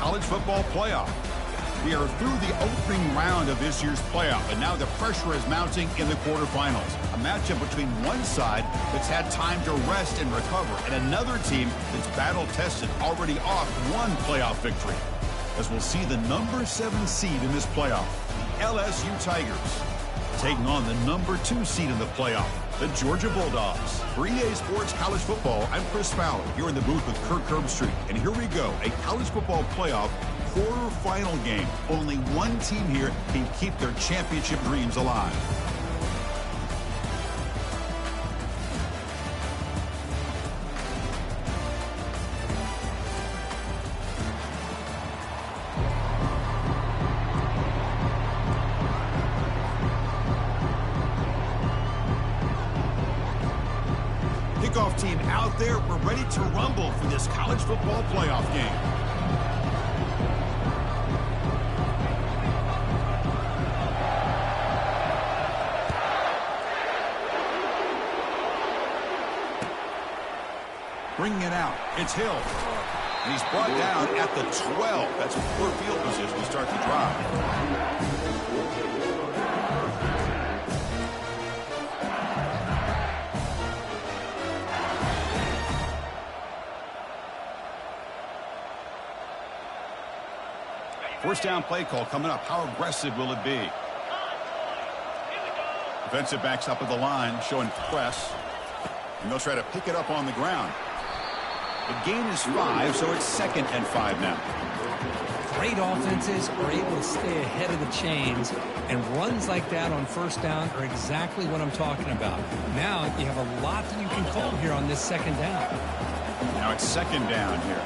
college football playoff. We are through the opening round of this year's playoff, and now the pressure is mounting in the quarterfinals. A matchup between one side that's had time to rest and recover, and another team that's battle-tested, already off one playoff victory. As we'll see the number 7 seed in this playoff, the LSU Tigers, taking on the number 2 seed in the playoff, the Georgia Bulldogs. For EA Sports College Football, I'm Chris Fowler, here in the booth with Kirk Herbstreit. And here we go, a college football playoff quarterfinal game. Only one team here can keep their championship dreams alive. Kickoff team out there. We're ready to rumble for this college football playoff game. Bringing it out. It's Hill. And he's brought down at the 12. That's a poor field position to start the drive. First down play call coming up. How aggressive will it be? Defensive backs up at the line, showing press. And they'll try to pick it up on the ground. The gain is 5, so it's 2nd and 5 now. Great offenses are able to stay ahead of the chains, and runs like that on first down are exactly what I'm talking about. Now you have a lot that you can call here on this 2nd down. Now it's 2nd down here.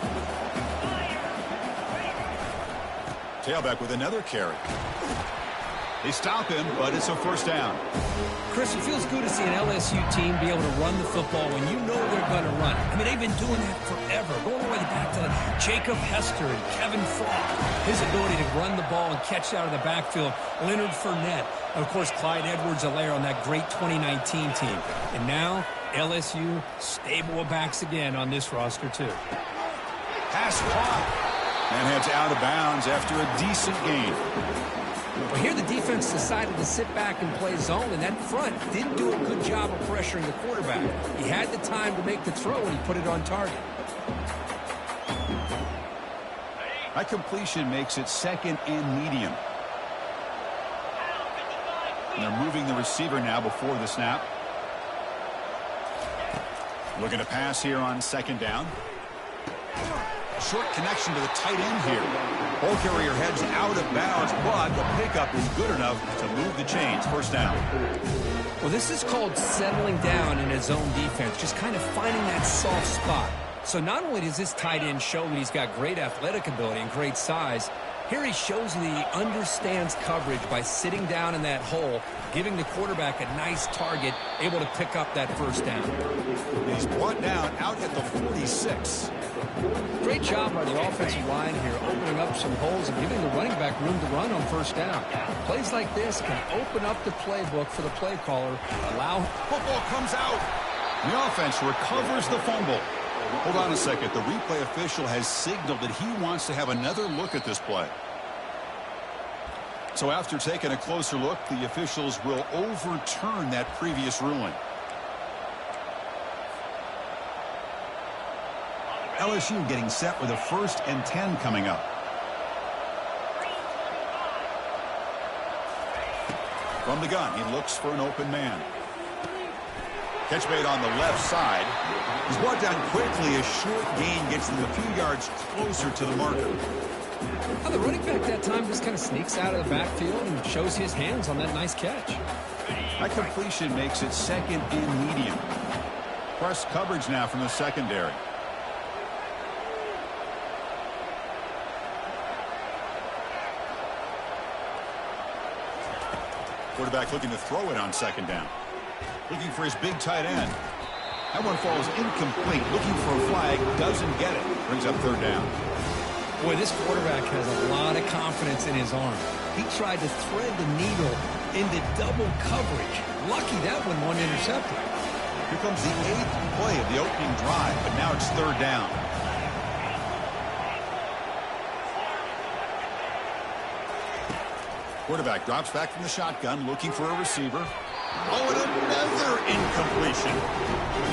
Tailback with another carry. They stop him, but it's a first down. Chris, it feels good to see an LSU team be able to run the football when you know they're going to run. I mean, they've been doing that forever, going all the way back to Jacob Hester and Kevin Falk. His ability to run the ball and catch out of the backfield, Leonard Fournette, and of course Clyde Edwards-Helaire on that great 2019 team. And now LSU stable of backs again on this roster too. Pass caught. And heads out of bounds after a decent gain. Well, here the defense decided to sit back and play zone, and that front didn't do a good job of pressuring the quarterback. He had the time to make the throw, and he put it on target. That completion makes it 2nd and medium. And they're moving the receiver now before the snap. Looking to pass here on 2nd down. Short connection to the tight end here. Ball carrier heads out of bounds, but the pickup is good enough to move the chains. First down. Well, this is called settling down in his own defense, just kind of finding that soft spot. So not only does this tight end show that he's got great athletic ability and great size, here he shows that he understands coverage by sitting down in that hole, giving the quarterback a nice target, able to pick up that first down. He's brought down out at the 46. Great job by the offensive line here, opening up some holes and giving the running back room to run on first down. Plays like this can open up the playbook for the play caller. Football comes out. The offense recovers the fumble. Hold on a second. The replay official has signaled that he wants to have another look at this play. So after taking a closer look, the officials will overturn that previous ruling. LSU getting set with a 1st and 10 coming up. From the gun, he looks for an open man. Catch made on the left side. He's brought down quickly. A short gain gets him a few yards closer to the marker. Well, the running back that time just kind of sneaks out of the backfield and shows his hands on that nice catch. That completion makes it 2nd and medium. Press coverage now from the secondary. Quarterback looking to throw it on 2nd down. Looking for his big tight end. That one falls incomplete. Looking for a flag. Doesn't get it. Brings up 3rd down. Boy, this quarterback has a lot of confidence in his arm. He tried to thread the needle into double coverage. Lucky that one wasn't intercepted. Here comes the 8th play of the opening drive, but now it's 3rd down. Quarterback drops back from the shotgun, looking for a receiver. Oh, and another incompletion.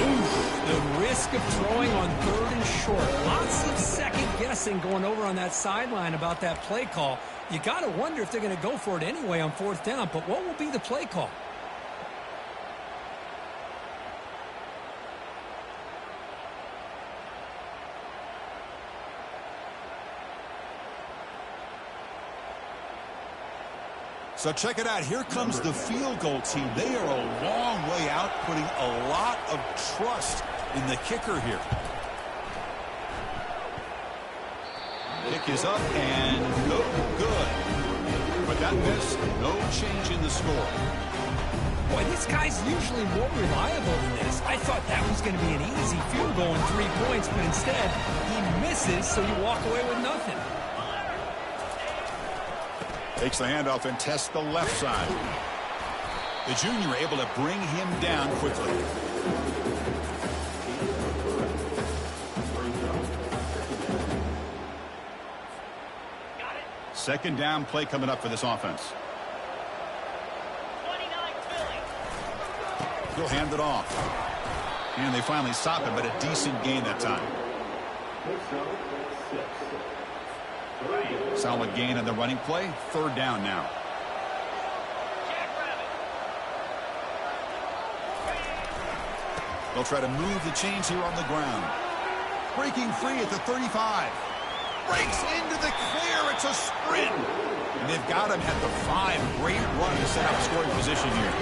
Oof, the risk of throwing on 3rd and short. Lots of second guessing going over on that sideline about that play call. You got to wonder if they're going to go for it anyway on 4th down, but what will be the play call? So check it out. Here comes the field goal team. They are a long way out, putting a lot of trust in the kicker here. Kick is up and no good. But that missed. No change in the score. Boy, this guy's usually more reliable than this. I thought that was going to be an easy field goal and 3 points, but instead he misses, so you walk away with nothing. Takes the handoff and tests the left side. The junior able to bring him down quickly. Second down play coming up for this offense. He'll hand it off. And they finally stop him, but a decent gain that time. Solid gain on the running play. 3rd down now. They'll try to move the chains here on the ground. Breaking free at the 35. Breaks into the clear. It's a sprint. And they've got him at the 5. Great run to set up scoring position here.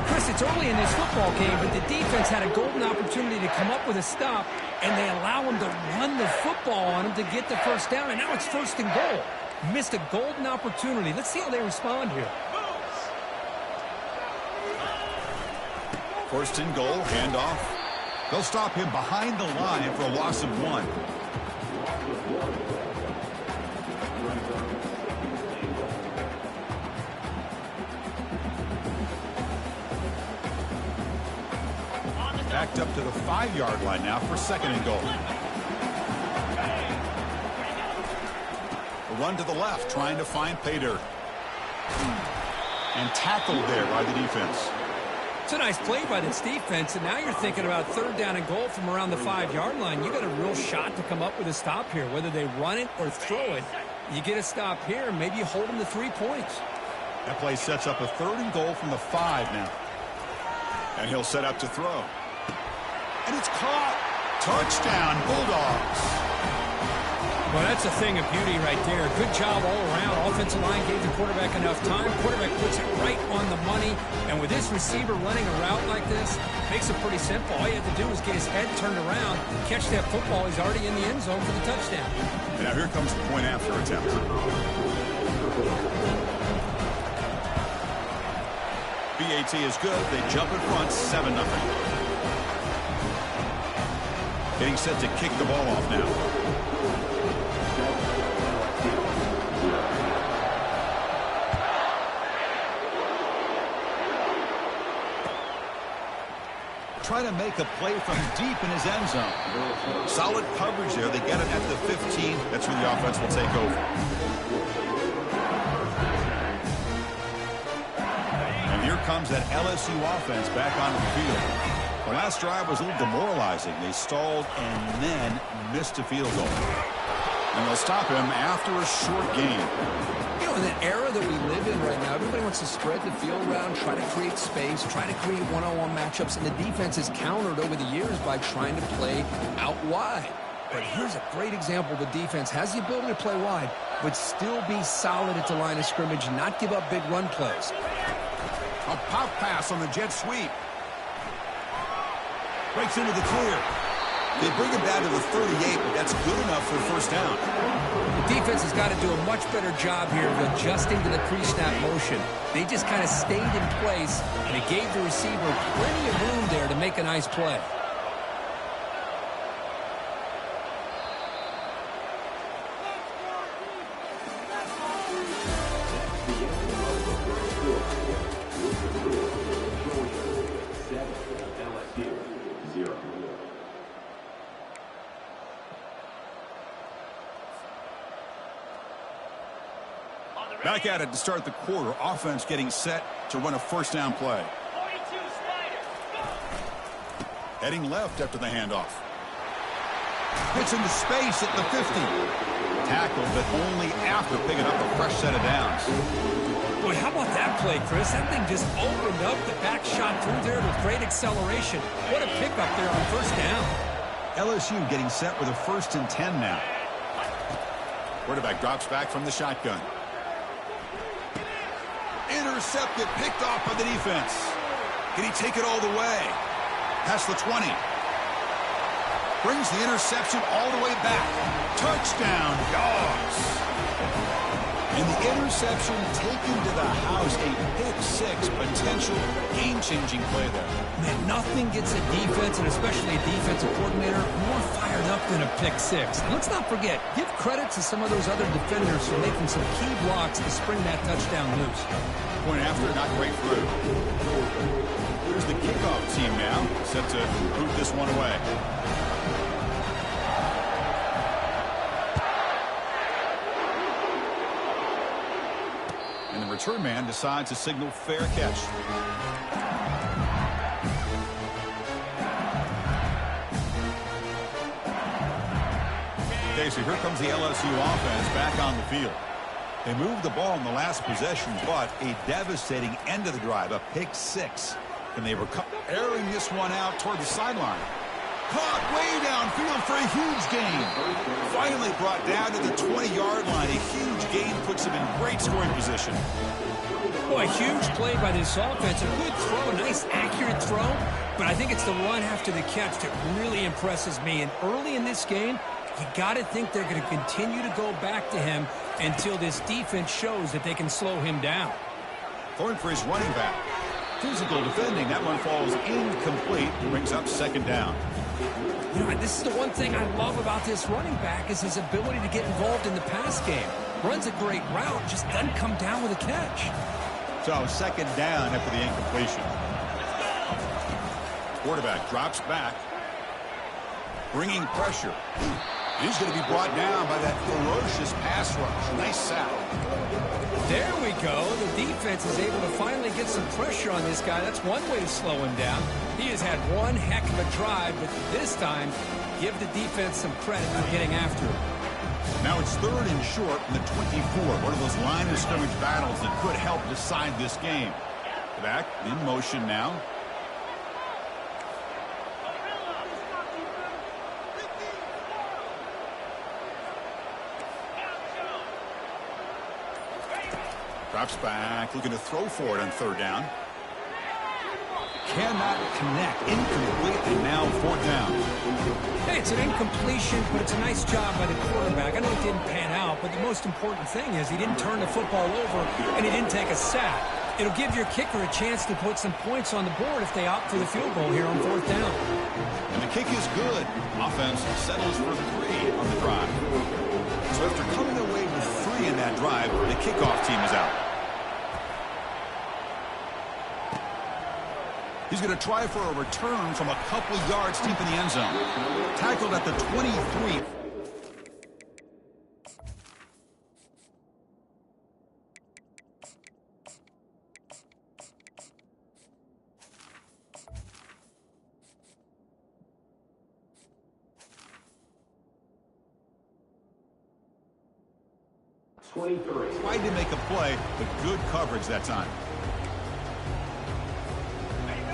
Chris, it's early in this football game, but the defense had a golden opportunity to come up with a stop, and they allow him to run the football on him to get the 1st down, and now it's 1st and goal. Missed a golden opportunity. Let's see how they respond here. 1st and goal, handoff. They'll stop him behind the line for a loss of 1. Backed up to the 5-yard line now for 2nd and goal. A run to the left, trying to find pay dirt. And tackled there by the defense. It's a nice play by this defense, and now you're thinking about 3rd down and goal from around the 5-yard line. You got a real shot to come up with a stop here. Whether they run it or throw it, you get a stop here, and maybe you hold them to 3 points. That play sets up a 3rd and goal from the 5 now. And he'll set up to throw. And it's caught. Touchdown, Bulldogs. Well, that's a thing of beauty right there. Good job all around. Offensive line gave the quarterback enough time. Quarterback puts it right on the money. And with this receiver running a route like this, makes it pretty simple. All you have to do is get his head turned around, catch that football. He's already in the end zone for the touchdown. Now here comes the point after attempt. BAT is good. They jump in front, 7-0. Getting set to kick the ball off now. Try to make a play from deep in his end zone. Solid coverage there. They get him at the 15. That's where the offense will take over. And here comes that LSU offense back onto the field. The last drive was a little demoralizing. They stalled and then missed a field goal. And they'll stop him after a short game. You know, in the era that we live in right now, everybody wants to spread the field around, try to create space, try to create one-on-one matchups, and the defense has countered over the years by trying to play out wide. But here's a great example. The defense has the ability to play wide, but still be solid at the line of scrimmage and not give up big run plays. A pop pass on the jet sweep. Breaks into the clear. They bring him down to the 38, but that's good enough for a 1st down. The defense has got to do a much better job here of adjusting to the pre-snap motion. They just kind of stayed in place, and it gave the receiver plenty of room there to make a nice play. Back at it to start the quarter. Offense getting set to run a first down play. Heading left after the handoff. Gets into space at the 50. Tackled, but only after picking up a fresh set of downs. Boy, how about that play, Chris? That thing just opened up. The back shot through there with great acceleration. What a pickup there on first down. LSU getting set with a 1st and 10 now. Quarterback drops back from the shotgun. Intercepted, picked off by the defense. Can he take it all the way? Past the 20. Brings the interception all the way back. Touchdown, Dogs. And the interception taken to the house. A pick-6 potential game-changing play there. Man, nothing gets a defense, and especially a defensive coordinator, more fired up than a pick-6. And let's not forget, give credit to some of those other defenders for making some key blocks to spring that touchdown loose. Point after, not great through. Here's the kickoff team now, set to boot this one away. And the return man decides to signal fair catch. Okay, so here comes the LSU offense back on the field. They moved the ball in the last possession, but a devastating end of the drive, a pick-6. And they were airing this one out toward the sideline. Caught way downfield for a huge gain. Finally brought down to the 20-yard line. A huge gain puts him in great scoring position. Boy, huge play by this offense. A good throw, a nice accurate throw. But I think it's the run after the catch that really impresses me. And early in this game, you got to think they're going to continue to go back to him until this defense shows that they can slow him down. Going for his running back. Physical defending. That one falls incomplete. Brings up 2nd down. You know, this is the one thing I love about this running back is his ability to get involved in the pass game. Runs a great route, just doesn't come down with a catch. So 2nd down after the incompletion. Quarterback drops back. Bringing pressure. He's going to be brought down by that ferocious pass rush. Nice sack. There we go. The defense is able to finally get some pressure on this guy. That's one way to slow him down. He has had one heck of a drive, but this time, give the defense some credit for getting after him. Now it's 3rd and short from the 24. One of those line of scrimmage battles that could help decide this game. Back in motion now. Drops back, looking to throw for it on 3rd down. Cannot connect, incomplete, and now 4th down. Hey, it's an incompletion, but it's a nice job by the quarterback. I know it didn't pan out, but the most important thing is he didn't turn the football over and he didn't take a sack. It'll give your kicker a chance to put some points on the board if they opt for the field goal here on 4th down. And the kick is good. Offense settles for 3 on the drive. So after coming away with 3 in that drive, the kickoff team is out. He's going to try for a return from a couple yards deep in the end zone. Tackled at the 23. Tried to make a play, but good coverage that time.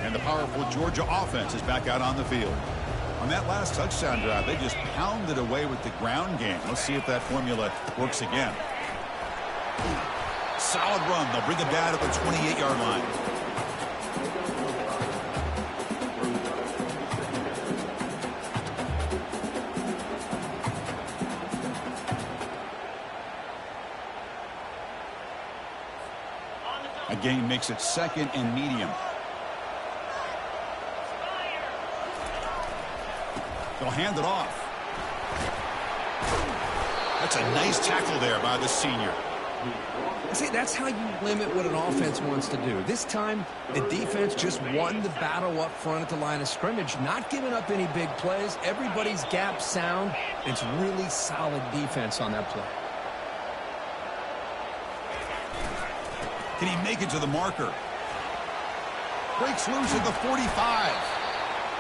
And the powerful Georgia offense is back out on the field. On that last touchdown drive, they just pounded away with the ground game. Let's see if that formula works again. Solid run. They'll bring him down to the 28-yard line. A gain makes it 2nd and medium. They'll hand it off. That's a nice tackle there by the senior. See, that's how you limit what an offense wants to do. This time, the defense just won the battle up front at the line of scrimmage, not giving up any big plays. Everybody's gap sound. It's really solid defense on that play. Can he make it to the marker? Breaks loose at the 45.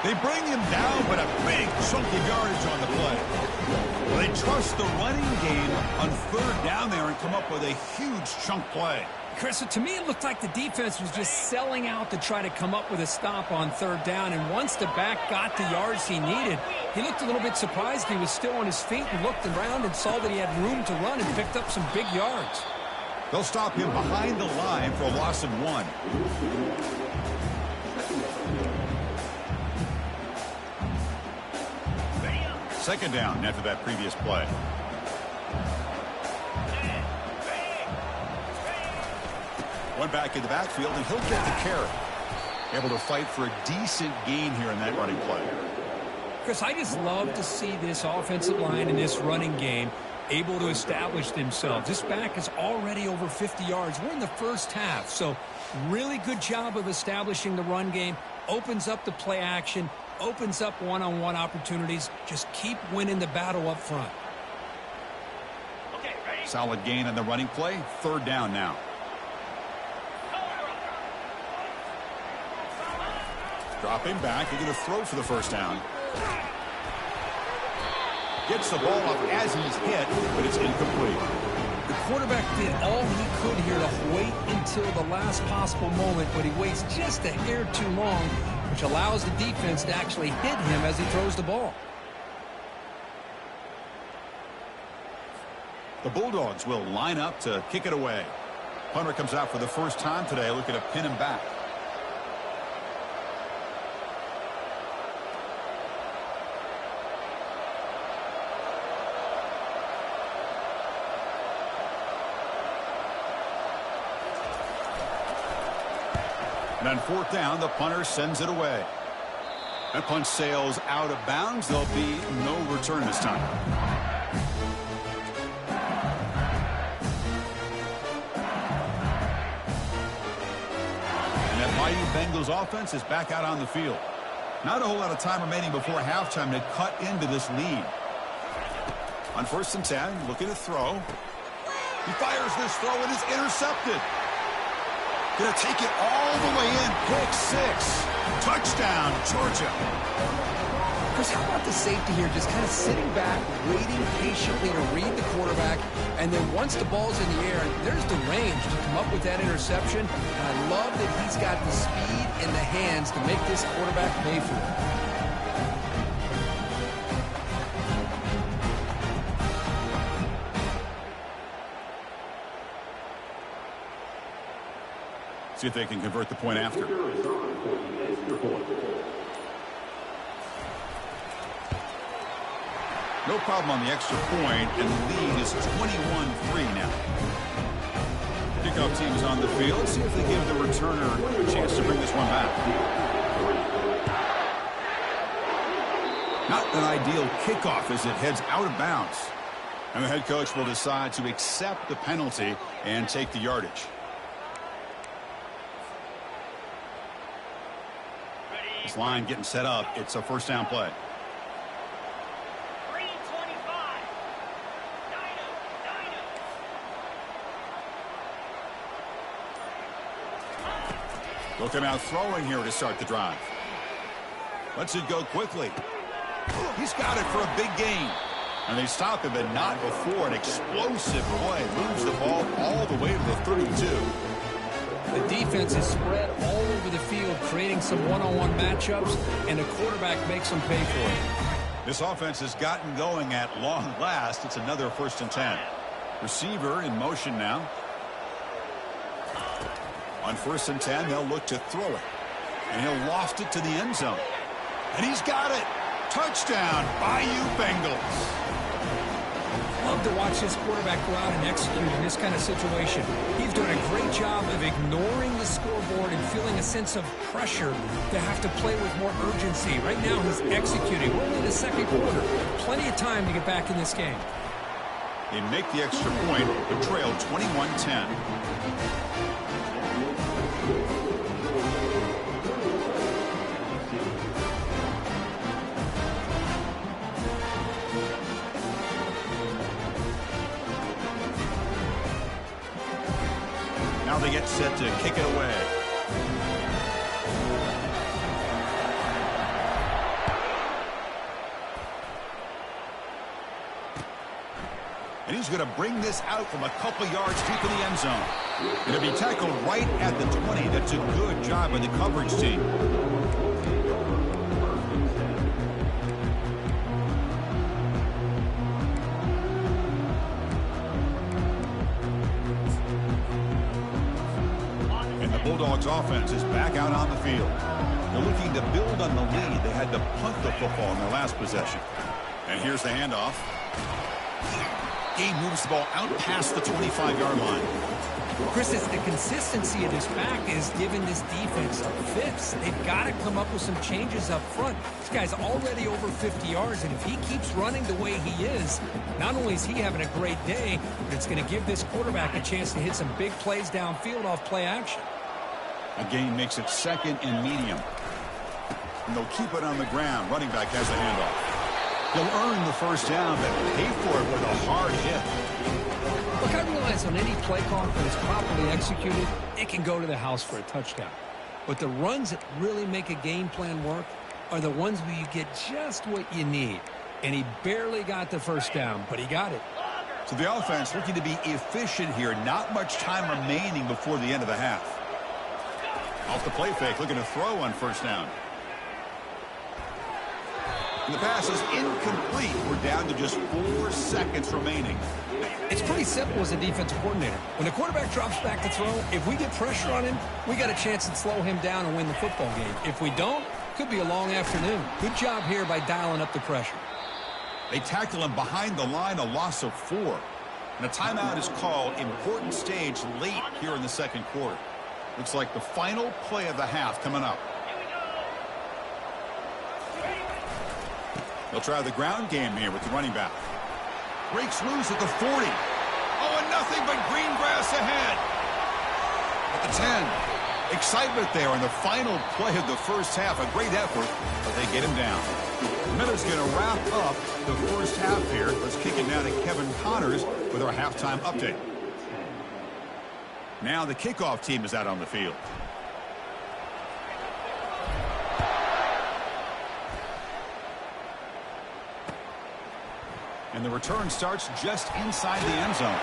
They bring him down, but a big chunk of yardage on the play. Well, they trust the running game on third down there and come up with a huge chunk play. Chris, to me, it looked like the defense was just selling out to try to come up with a stop on third down. And once the back got the yards he needed, he looked a little bit surprised. He was still on his feet and looked around and saw that he had room to run and picked up some big yards. They'll stop him behind the line for a loss of 1. Second down after that previous play. One back in the backfield, and he'll get the carry. Able to fight for a decent gain here in that running play. Chris, I just love to see this offensive line in this running game able to establish themselves. This back is already over 50 yards. We're in the first half, so really good job of establishing the run game. Opens up the play action, opens up one-on-one opportunities. Just keep winning the battle up front. Solid gain on the running play. Third down now. Dropping back, they're going to throw for the first down. Gets the ball up as he's hit, but it's incomplete. The quarterback did all he could here to wait until the last possible moment, but he waits just a hair too long, which allows the defense to actually hit him as he throws the ball. The Bulldogs will line up to kick it away. Punter comes out for the first time today, looking to pin him back. And on fourth down, the punter sends it away. That punt sails out of bounds. There'll be no return this time. And that Bayou Bengals offense is back out on the field. Not a whole lot of time remaining before halftime to cut into this lead. On 1st and 10, looking to throw. He fires this throw and is intercepted. Going to take it all the way in. Pick 6. Touchdown, Georgia. Chris, how about the safety here? Just kind of sitting back, waiting patiently to read the quarterback. And then once the ball's in the air, there's the range to come up with that interception. And I love that he's got the speed and the hands to make this quarterback pay for it. See if they can convert the point after. No problem on the extra point, and the lead is 21-3 now. Kickoff team is on the field. See if they give the returner a chance to bring this one back. Not an ideal kickoff as it heads out of bounds. And the head coach will decide to accept the penalty and take the yardage. This line getting set up. It's a first down play. Looking out throwing here to start the drive. Lets it go quickly. He's got it for a big gain. And they stop him, but not before an explosive play. Moves the ball all the way to the 32. The defense is spread all over the field, creating some one-on-one matchups, and the quarterback makes them pay for it. This offense has gotten going at long last. It's another 1st and 10. Receiver in motion now. On 1st and 10, they'll look to throw it. And he'll loft it to the end zone. And he's got it. Touchdown, Bayou Bengals. Love to watch this quarterback go out and execute in this kind of situation. He's doing a great job of ignoring the scoreboard and feeling a sense of pressure to have to play with more urgency. Right now, he's executing. We're only in the second quarter. Plenty of time to get back in this game. They make the extra point. The trail 21-10. Now they get set to kick it away. And he's going to bring this out from a couple yards deep in the end zone. Going to be tackled right at the 20. That's a good job by the coverage team. And the Bulldogs offense is back out on the field. They're looking to build on the lead. They had to punt the football in their last possession. And here's the handoff. Game moves the ball out past the 25-yard line. Chris, it's the consistency of this back is giving this defense a fix. They've got to come up with some changes up front. This guy's already over 50 yards, and if he keeps running the way he is, not only is he having a great day, but it's going to give this quarterback a chance to hit some big plays downfield off play action. A gain makes it second and medium. And they'll keep it on the ground. Running back has the handoff. He'll earn the first down, but pay for it with a hard hit. Look, I realize on any play call that is properly executed, it can go to the house for a touchdown. But the runs that really make a game plan work are the ones where you get just what you need. And he barely got the first down, but he got it. So the offense looking to be efficient here. Not much time remaining before the end of the half. Off the play fake, looking to throw on first down. And the pass is incomplete. We're down to just 4 seconds remaining. It's pretty simple as a defensive coordinator. When the quarterback drops back to throw, if we get pressure on him, we got a chance to slow him down and win the football game. If we don't, could be a long afternoon. Good job here by dialing up the pressure. They tackle him behind the line, a loss of 4. And a timeout is called. Important stage late here in the second quarter. Looks like the final play of the half coming up. They'll try the ground game here with the running back. Breaks loose at the 40. Oh, and nothing but green grass ahead. At the 10. Excitement there in the final play of the first half. A great effort, but they get him down. The minute's going to wrap up the first half here. Let's kick it down to Kevin Connors with our halftime update. Now the kickoff team is out on the field. And the return starts just inside the end zone.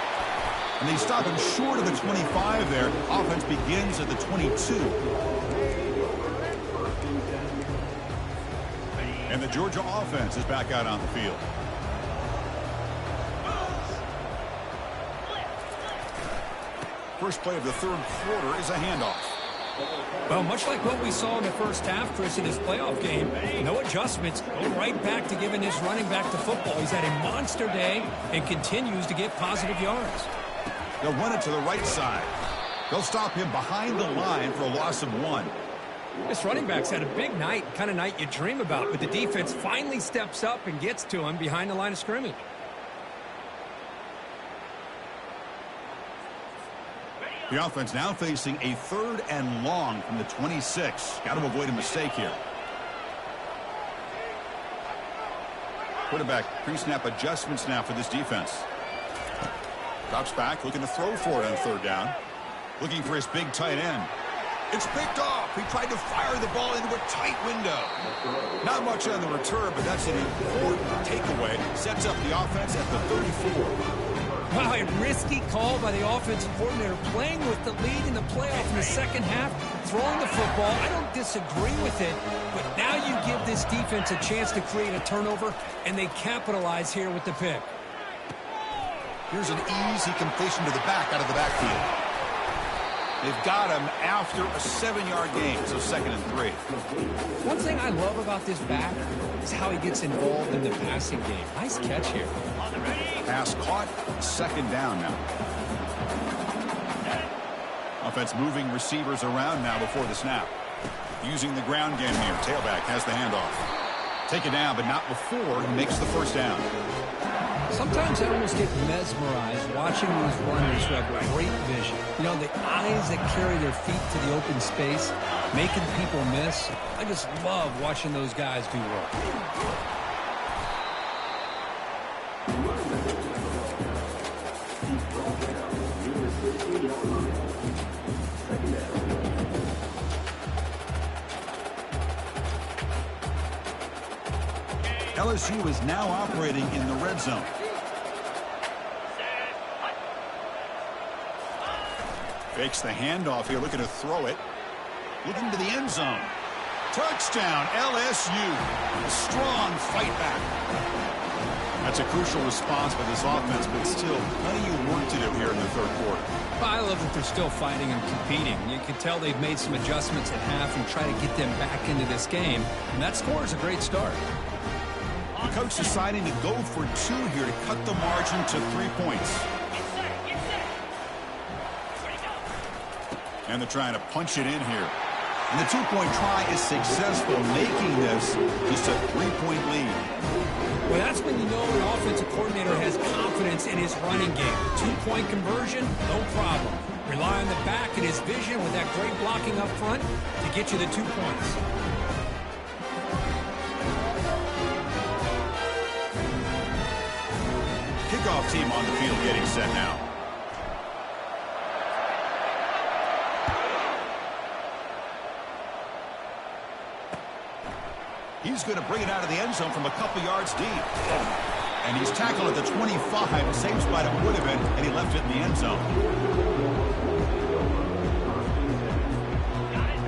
And they stop him short of the 25 there. Offense begins at the 22. And the Georgia offense is back out on the field. First play of the third quarter is a handoff. Well, much like what we saw in the first half, Chris, in his playoff game, no adjustments. Go right back to giving this running back the football. He's had a monster day and continues to get positive yards. They'll run it to the right side. They'll stop him behind the line for a loss of 1. This running back's had a big night, kind of night you dream about, but the defense finally steps up and gets to him behind the line of scrimmage. The offense now facing a 3rd and long from the 26. Got to avoid a mistake here. Quarterback pre-snap adjustments now for this defense. Drops back, looking to throw for it on 3rd down. Looking for his big tight end. It's picked off. He tried to fire the ball into a tight window. Not much on the return, but that's an important takeaway. Sets up the offense at the 34. Wow, a risky call by the offensive coordinator, playing with the lead in the playoff in the second half, throwing the football. I don't disagree with it, but now you give this defense a chance to create a turnover, and they capitalize here with the pick. Here's an easy completion to the back out of the backfield. They've got him after a 7-yard gain, so 2nd and 3. One thing I love about this back is how he gets involved in the passing game. Nice catch here. Pass caught, 2nd down now. Offense moving receivers around now before the snap. Using the ground game here. Tailback has the handoff. Take it down, but not before he makes the first down. Sometimes I almost get mesmerized watching these runners who have great vision. You know, the eyes that carry their feet to the open space, making people miss. I just love watching those guys do work. LSU is now operating in the red zone. Fakes the handoff here, looking to throw it. Looking to the end zone. Touchdown, LSU. A strong fight back. That's a crucial response by this offense, but still plenty of work to do here in the third quarter. I love that they're still fighting and competing. You can tell they've made some adjustments at half and try to get them back into this game. And that score is a great start. The coach deciding to go for two here to cut the margin to 3 points. And they're trying to punch it in here. And the two-point try is successful, making this just a 3-point lead. Well, that's when you know an offensive coordinator has confidence in his running game. Two-point conversion, no problem. Rely on the back and his vision with that great blocking up front to get you the 2 points. Kickoff team on the field getting set now. He's going to bring it out of the end zone from a couple yards deep. And he's tackled at the 25, same spot it would have been, and he left it in the end zone.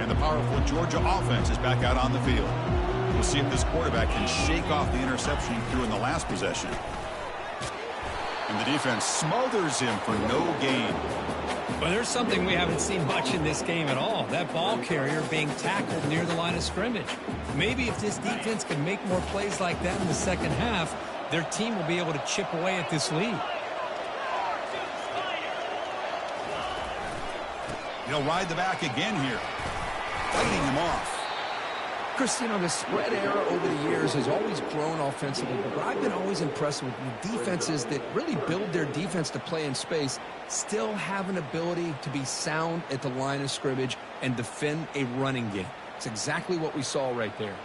And the powerful Georgia offense is back out on the field. We'll see if this quarterback can shake off the interception he threw in the last possession. And the defense smothers him for no gain. Well, there's something we haven't seen much in this game at all. That ball carrier being tackled near the line of scrimmage. Maybe if this defense can make more plays like that in the second half, their team will be able to chip away at this lead. He'll ride the back again here, fighting him off. Chris, you know, the spread era over the years has always grown offensively, but I've been always impressed with defenses that really build their defense to play in space, still have an ability to be sound at the line of scrimmage and defend a running game. It's exactly what we saw right there.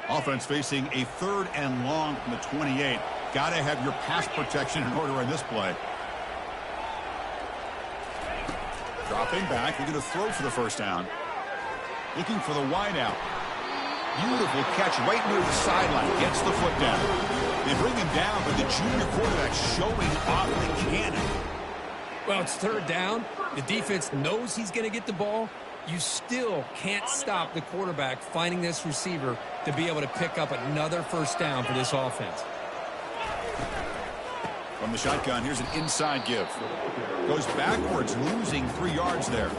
Offense facing a 3rd and long from the 28. Got to have your pass protection in order in this play. Dropping back, they're going to throw for the first down. Looking for the wide out. Beautiful catch right near the sideline. Gets the foot down. They bring him down, but the junior quarterback showing off the cannon. Well, it's 3rd down. The defense knows he's going to get the ball. You still can't stop the quarterback finding this receiver to be able to pick up another first down for this offense. From the shotgun, here's an inside give. Goes backwards, losing 3 yards there.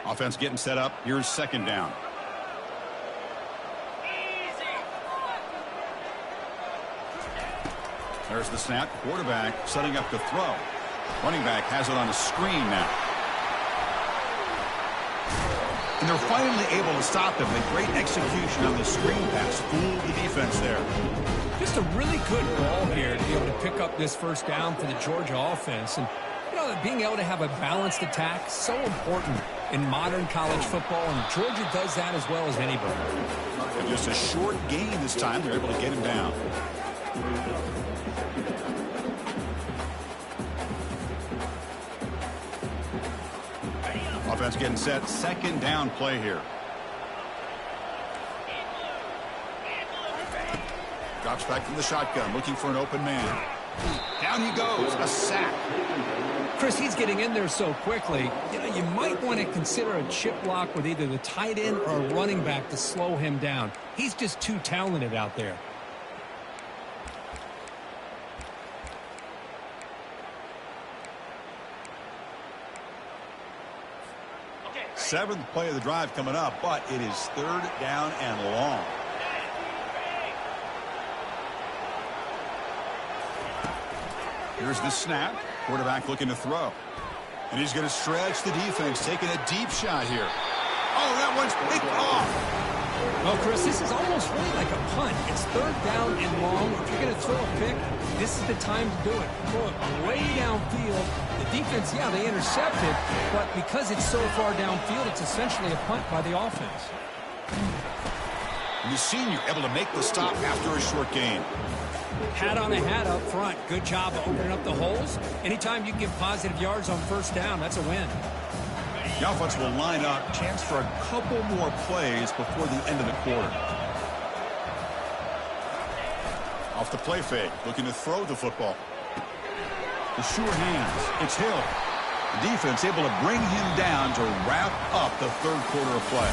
Offense getting set up. Here's 2nd down. There's the snap. Quarterback setting up to throw. Running back has it on a screen now. And they're finally able to stop him. A great execution on the screen pass. Fooled the defense there. Just a really good ball here to be able to pick up this first down for the Georgia offense. And, you know, being able to have a balanced attack is so important in modern college football, and Georgia does that as well as anybody. And just a short gain this time. They're able to get him down. Offense getting set. 2nd down play here. Drops back from the shotgun, looking for an open man. Down he goes. A sack. Chris, he's getting in there so quickly. You know, you might want to consider a chip block with either the tight end or a running back to slow him down. He's just too talented out there. Seventh play of the drive coming up, but it is 3rd down and long. Here's the snap. Quarterback looking to throw. And he's going to stretch the defense, taking a deep shot here. Oh, that one's picked off. Well, Chris, this is almost really like a punt. It's third down and long. If you're going to throw a pick, this is the time to do it. Throw it way downfield. The defense, yeah, they intercepted, but because it's so far downfield, it's essentially a punt by the offense. And the senior able to make the stop after a short gain. Hat on a hat up front. Good job of opening up the holes. Anytime you can get positive yards on first down, that's a win. The offense will line up. Chance for a couple more plays before the end of the quarter. Off the play fake. Looking to throw the football. The sure hands. It's Hill. The defense able to bring him down to wrap up the third quarter of play.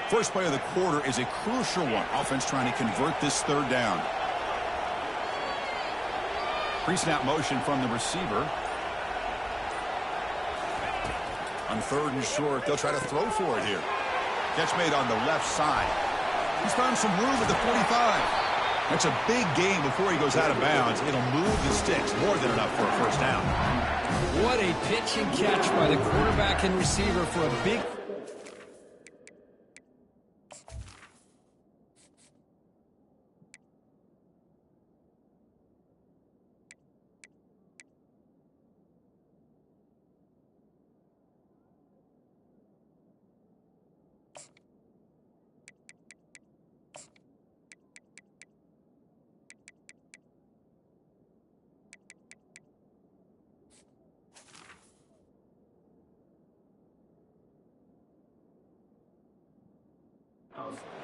First play of the quarter is a crucial one. Offense trying to convert this third down. Pre-snap motion from the receiver. On third and short, they'll try to throw for it here. Catch made on the left side. He's found some room at the 45. That's a big gain before he goes out of bounds. It'll move the sticks more than enough for a first down. What a pitch and catch by the quarterback and receiver for a big...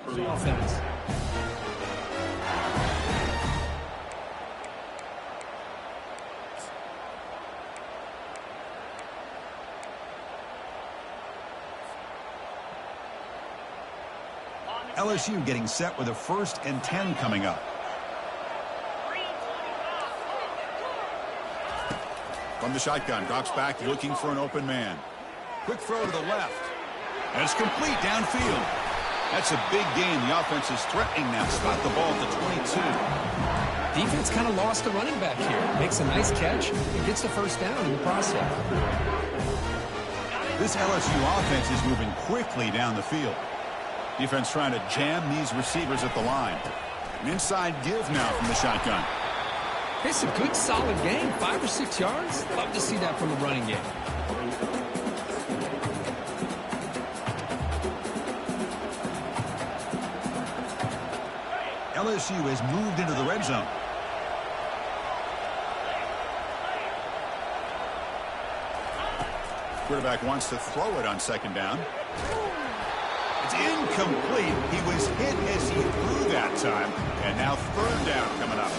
for the offense. LSU getting set with a 1st and 10 coming up. From the shotgun, drops back looking for an open man. Quick throw to the left. And it's complete downfield. That's a big gain. The offense is threatening now. Spot the ball at the 22. Defense kind of lost the running back here. Makes a nice catch and gets the first down in the process. This LSU offense is moving quickly down the field. Defense trying to jam these receivers at the line. An inside give now from the shotgun. It's a good, solid game. 5 or 6 yards. Love to see that from the running game. LSU has moved into the red zone. Quarterback wants to throw it on 2nd down. It's incomplete. He was hit as he threw that time. And now 3rd down coming up.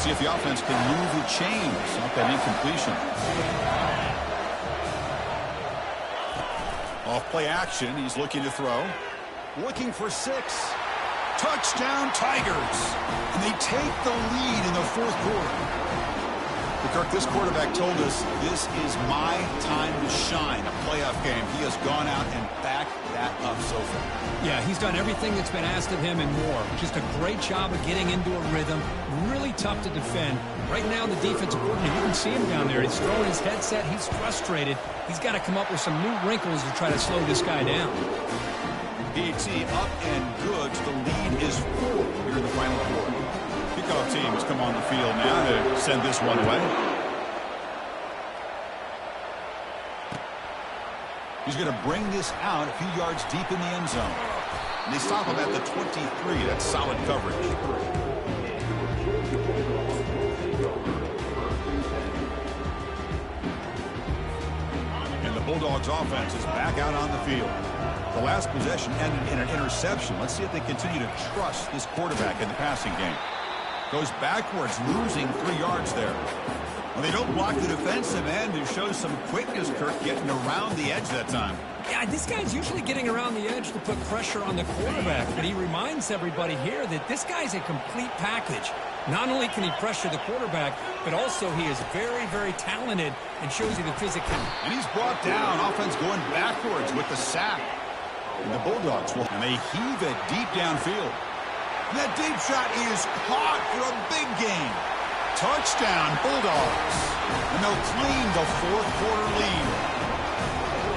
See if the offense can move the chains off that incompletion. Off play action. He's looking to throw. Looking for 6. Touchdown Tigers. And they take the lead in the 4th quarter. Kirk, this quarterback told us this is my time to shine, a playoff game. He has gone out and backed that up so far. Yeah, he's done everything that's been asked of him and more. Just a great job of getting into a rhythm. Really tough to defend. Right now, the defensive coordinator, you can see him down there. He's throwing his headset. He's frustrated. He's got to come up with some new wrinkles to try to slow this guy down. PAT up and good. The lead is 4 here in the final quarter. Kickoff team has come on the field now to send this one away. He's going to bring this out a few yards deep in the end zone. And they stop him at the 23. That's solid coverage. And the Bulldogs offense is back out on the field. The last possession ended in an interception. Let's see if they continue to trust this quarterback in the passing game. Goes backwards, losing 3 yards there. Well, they don't block the defensive end, who shows some quickness, Kirk, getting around the edge that time. Yeah, this guy's usually getting around the edge to put pressure on the quarterback, but he reminds everybody here that this guy's a complete package. Not only can he pressure the quarterback, but also he is very, very talented and shows you the physicality. And he's brought down. Offense going backwards with the sack. And the Bulldogs will, and they heave it deep downfield. And that deep shot is caught for a big gain. Touchdown, Bulldogs. And they'll claim the fourth-quarter lead.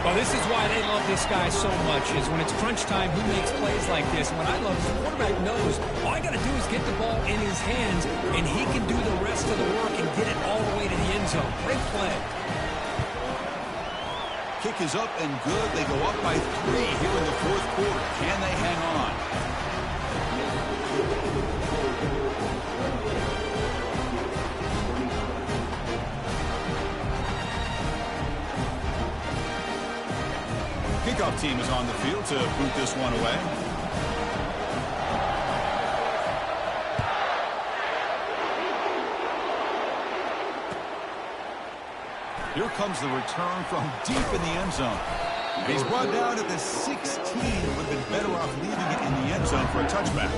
Well, this is why they love this guy so much, is when it's crunch time, he makes plays like this. And what I love is the quarterback knows all I got to do is get the ball in his hands, and he can do the rest of the work and get it all the way to the end zone. Great play. Kick is up and good. They go up by 3 here in the fourth quarter. Can they hang on? Kickoff team is on the field to boot this one away. Here comes the return from deep in the end zone. He's brought down at the 16. Would have been better off leaving it in the end zone for a touchback.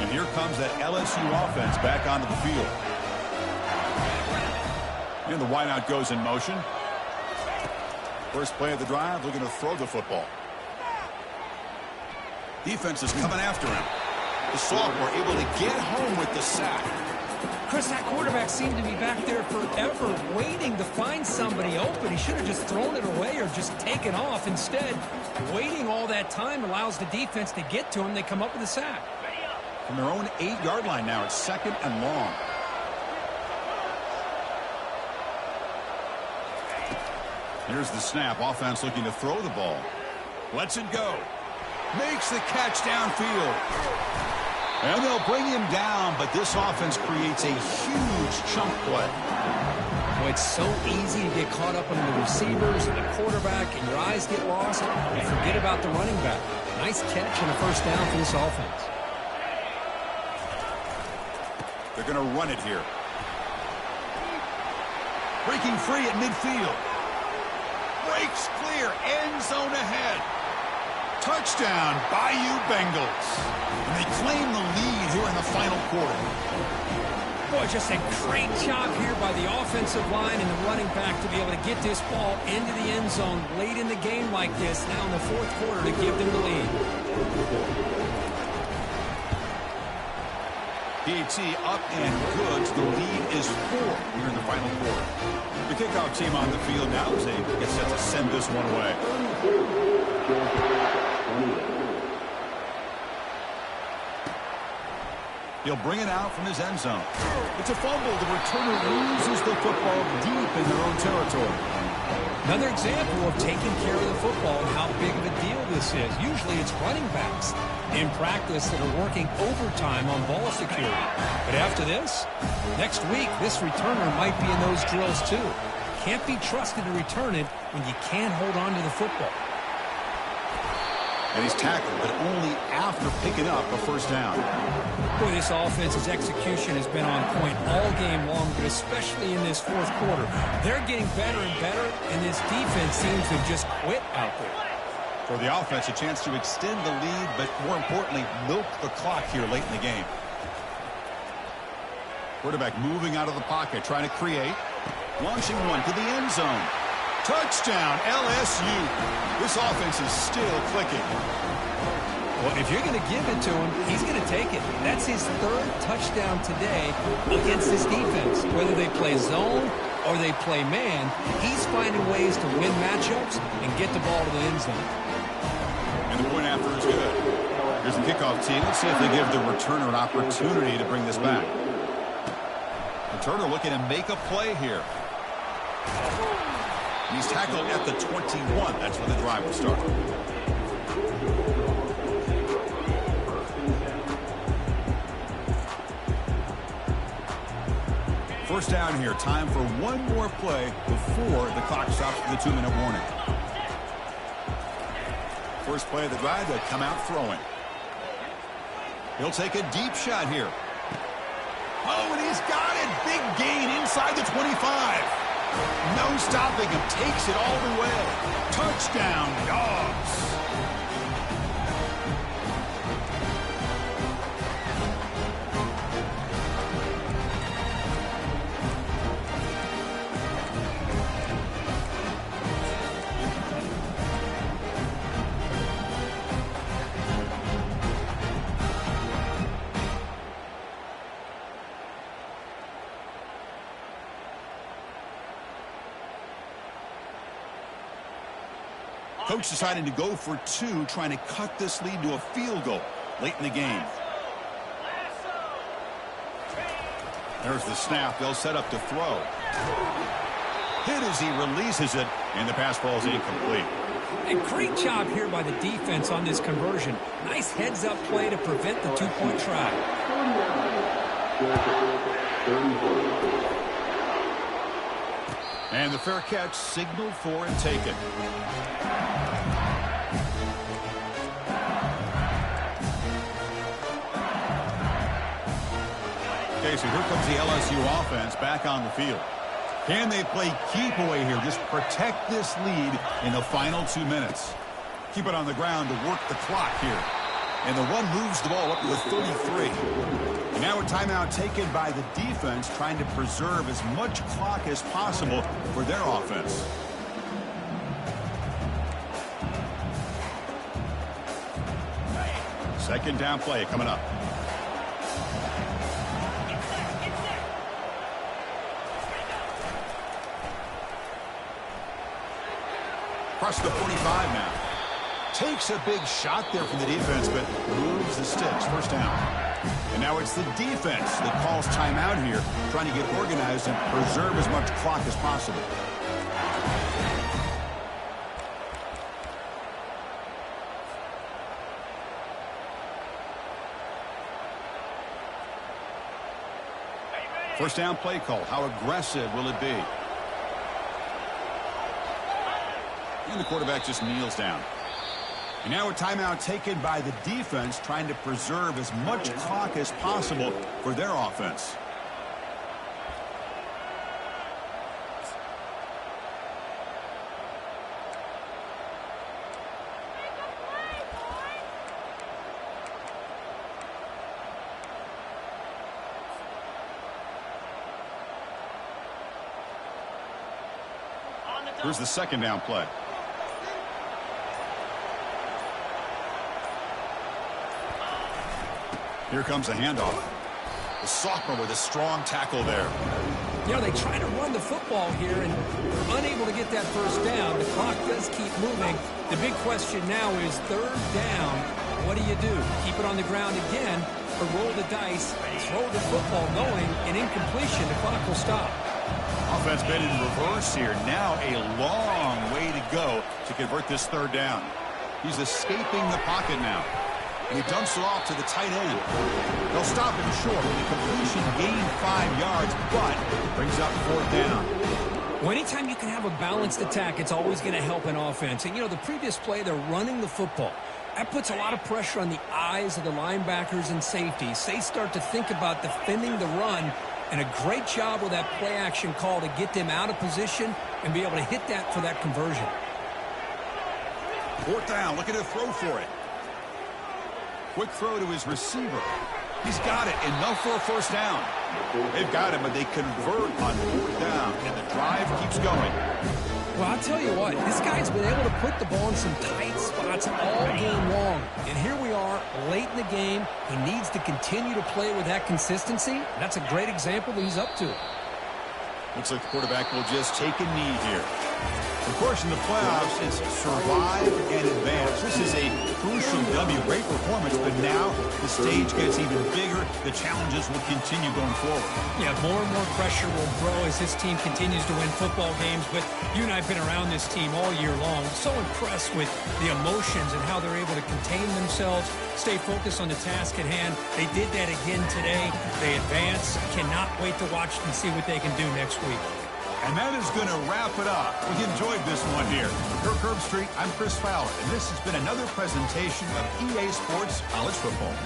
And here comes that LSU offense back onto the field. And the wideout goes in motion. First play of the drive, looking to throw the football. Defense is coming after him. The sophomore able to get home with the sack. Chris, that quarterback seemed to be back there forever waiting to find somebody open. He should have just thrown it away or just taken off. Instead, waiting all that time allows the defense to get to him. They come up with a sack. From their own 8-yard line now, it's 2nd and long. Here's the snap. Offense looking to throw the ball. Lets it go. Makes the catch downfield. And they'll bring him down, but this offense creates a huge chunk play. Well, it's so easy to get caught up on the receivers and the quarterback, and your eyes get lost. You forget about the running back. Nice catch and a first down for this offense. They're going to run it here. Breaking free at midfield. Breaks clear, end zone ahead. Touchdown, Bayou Bengals. And they claim the lead here in the final quarter. Boy, just a great job here by the offensive line and the running back to be able to get this ball into the end zone late in the game like this, now in the fourth quarter, to give them the lead. PAT up and good. The lead is 4 here in the final quarter. The kickoff team on the field now as they get set to send this one away. He'll bring it out from his end zone. It's a fumble. The returner loses the football deep in their own territory. Another example of taking care of the football and how big of a deal this is. Usually it's running backs in practice that are working overtime on ball security. But after this, next week, this returner might be in those drills too. Can't be trusted to return it when you can't hold on to the football. And he's tackled, but only after picking up a first down. Boy, this offense's execution has been on point all game long, but especially in this fourth quarter. They're getting better and better, and this defense seems to have just quit out there. For the offense, a chance to extend the lead, but more importantly, milk the clock here late in the game. Quarterback moving out of the pocket, trying to create. Launching one to the end zone. Touchdown, LSU. This offense is still clicking. Well, if you're going to give it to him, he's going to take it. That's his 3rd touchdown today against this defense. Whether they play zone or they play man, he's finding ways to win matchups and get the ball to the end zone. And the point after is good. Here's the kickoff team. Let's see if they give the returner an opportunity to bring this back. Returner looking to make a play here. He's tackled at the 21. That's where the drive will start. First down here. Time for one more play before the clock stops for the 2-minute warning. First play of the drive, they'll come out throwing. He'll take a deep shot here. Oh, and he's got it. Big gain inside the 25. No stopping him. Takes it all the way. Touchdown, Dogs. Coach deciding to go for two, trying to cut this lead to a field goal late in the game. There's the snap. They'll set up to throw. Hit as he releases it, and the pass ball is incomplete. A great job here by the defense on this conversion. Nice heads-up play to prevent the two-point try. And the fair catch signaled for and taken. Okay, so here comes the LSU offense back on the field. Can they play keep away here? Just protect this lead in the final 2 minutes. Keep it on the ground to work the clock here. And the one moves the ball up to the 33. And now a timeout taken by the defense, trying to preserve as much clock as possible for their offense. Second down play coming up. Across the 45 now. Takes a big shot there from the defense, but moves the sticks. First down. And now it's the defense that calls timeout here, trying to get organized and preserve as much clock as possible. First down play call. How aggressive will it be? And the quarterback just kneels down. And now a timeout taken by the defense, trying to preserve as much clock as possible for their offense. Here's the second down play. Here comes a handoff. The sophomore with a strong tackle there. You know, they try to run the football here, and they're unable to get that first down. The clock does keep moving. The big question now is third down. What do? Keep it on the ground again, or roll the dice, throw the football going, and incompletion, the clock will stop. Offense been in reverse here. Now a long way to go to convert this third down. He's escaping the pocket now. And he dumps it off to the tight end. They'll stop him short. The completion gained 5 yards, but brings up fourth down. Well, anytime you can have a balanced attack, it's always going to help an offense. And, you know, the previous play, they're running the football. That puts a lot of pressure on the eyes of the linebackers and safeties. They start to think about defending the run, and a great job with that play-action call to get them out of position and be able to hit that for that conversion. Fourth down, looking to throw for it. Quick throw to his receiver. He's got it, enough for a first down. They've got it, but they convert on fourth down, and the drive keeps going. Well, I'll tell you what, this guy's been able to put the ball in some tight spots all game long. And here we are, late in the game. He needs to continue to play with that consistency. That's a great example that he's up to it. Looks like the quarterback will just take a knee here. Of course, in the playoffs, it's survive and advance. This is a crucial W. Great performance, but now the stage gets even bigger. The challenges will continue going forward. Yeah, more and more pressure will grow as this team continues to win football games. But you and I have been around this team all year long. So impressed with the emotions and how they're able to contain themselves, stay focused on the task at hand. They did that again today. They advance. Cannot wait to watch and see what they can do next week. And that is going to wrap it up. We enjoyed this one here. For Curb Street, I'm Chris Fowler, and this has been another presentation of EA Sports College Football.